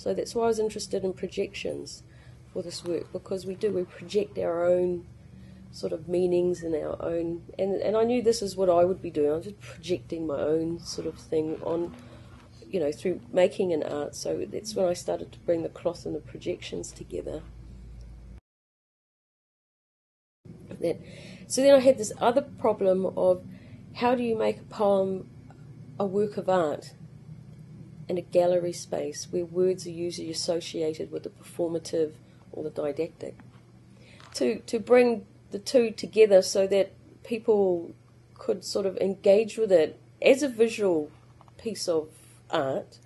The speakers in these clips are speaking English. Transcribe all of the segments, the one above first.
So that's why I was interested in projections for this work, because we project our own sort of meanings and our own, and I knew this is what I would be doing. I was just projecting my own sort of thing on, through making an art. So that's when I started to bring the cloth and the projections together. So then I had this other problem of, how do you make a poem a work of art in a gallery space where words are usually associated with the performative or the didactic? To bring the two together so that people could sort of engage with it as a visual piece of art,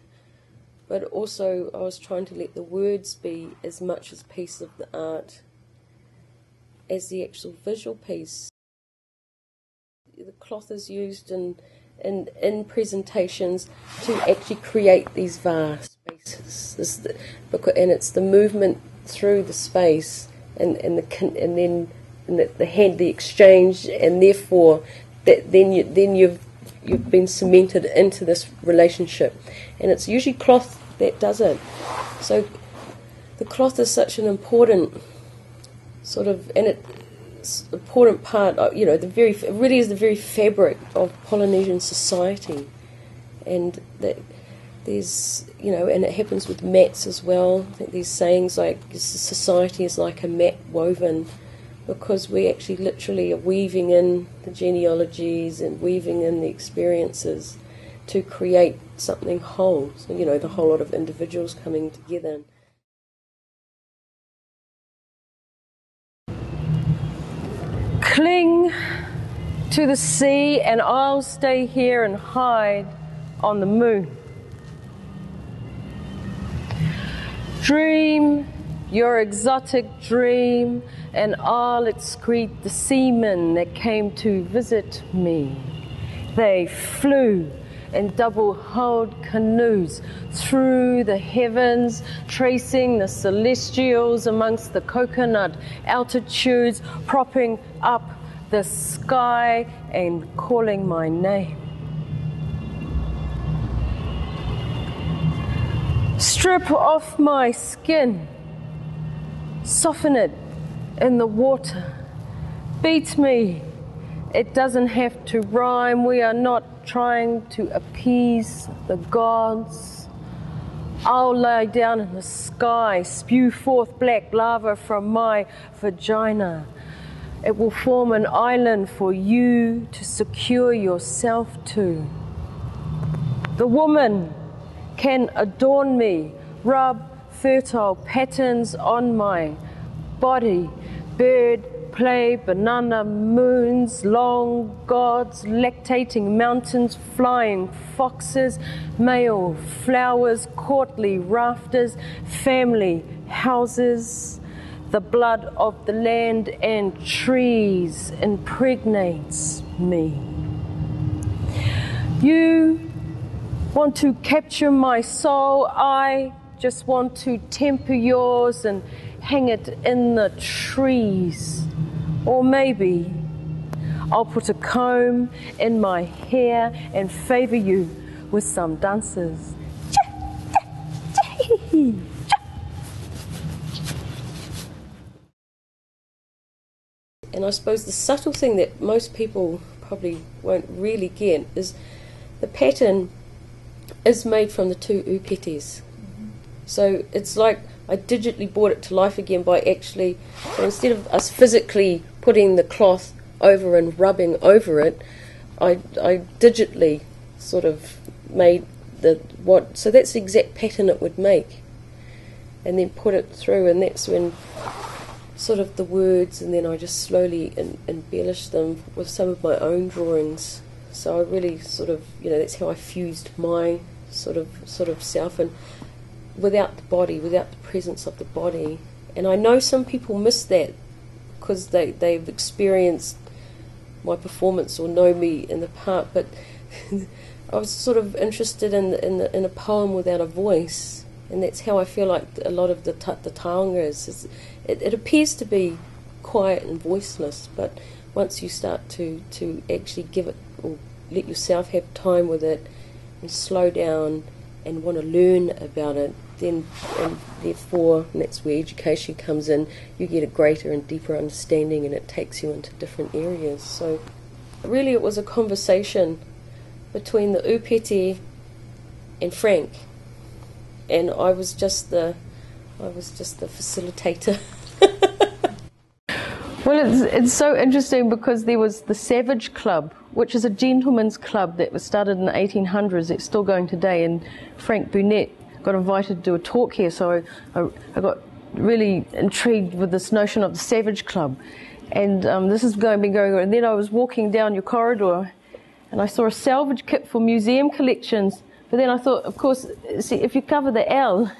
but also I was trying to let the words be as much as a piece of the art as the actual visual piece. The cloth is used in presentations to actually create these vast spaces, and it's the movement through the space and then the exchange, and therefore then you've been cemented into this relationship, and it's usually cloth that does it. So the cloth is such an important sort of, and it's an important part. It really is the very fabric of Polynesian society, and that there's and it happens with mats as well. I think these sayings like society is like a mat woven, because we actually literally are weaving in the genealogies and weaving in the experiences to create something whole. So, the whole lot of individuals coming together. Cling to the sea, and I'll stay here and hide on the moon. Dream your exotic dream, and I'll excrete the seamen that came to visit me. They flew in double-hulled canoes through the heavens, tracing the celestials amongst the coconut altitudes, propping up the sky and calling my name. Strip off my skin, soften it in the water, beat me. It doesn't have to rhyme. We are not trying to appease the gods. I'll lie down in the sky, spew forth black lava from my vagina. It will form an island for you to secure yourself to. The woman can adorn me, rub fertile patterns on my body, bird play, banana moons, long gods, lactating mountains, flying foxes, male flowers, courtly rafters, family houses. The blood of the land and trees impregnates me. You want to capture my soul, I just want to temper yours and hang it in the trees. Or maybe I'll put a comb in my hair and favor you with some dances. And I suppose the subtle thing that most people probably won't really get is the pattern is made from the two upetes. So it's like I digitally brought it to life again by actually, instead of us physically putting the cloth over and rubbing over it, I digitally sort of made so that's the exact pattern it would make, and then put it through, and that's when sort of the words, and then I just slowly embellished them with some of my own drawings. So I really sort of, that's how I fused my sort of self, and without the body, without the presence of the body. And I know some people miss that because they've experienced my performance or know me in the part, but I was sort of interested in a poem without a voice, and that's how I feel like a lot of the taonga is. It appears to be quiet and voiceless, but once you start to actually give it, or let yourself have time with it and slow down and want to learn about it, and therefore, and that's where education comes in, you get a greater and deeper understanding, and it takes you into different areas. So really it was a conversation between the upete and Frank, and I was just the facilitator. Well, it's so interesting because there was the Savage Club, which is a gentleman's club that was started in the 1800s. It's still going today, and Frank Burnett got invited to do a talk here, so I got really intrigued with this notion of the Savage Club. And this has been going on. And then I was walking down your corridor, and I saw a salvage kit for museum collections. But then I thought, of course, see, if you cover the L,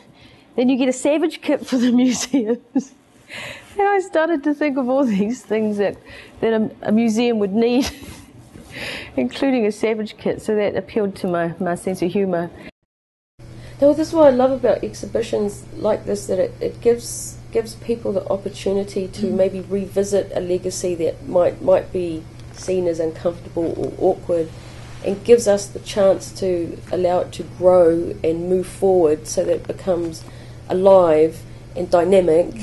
then you get a savage kit for the museums. And I started to think of all these things that a museum would need, including a savage kit, so that appealed to my sense of humour. Now, this is what I love about exhibitions like this, that it gives people the opportunity to maybe revisit a legacy that might be seen as uncomfortable or awkward, and gives us the chance to allow it to grow and move forward so that it becomes alive and dynamic,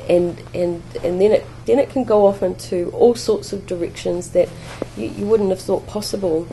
and then it can go off into all sorts of directions that you wouldn't have thought possible.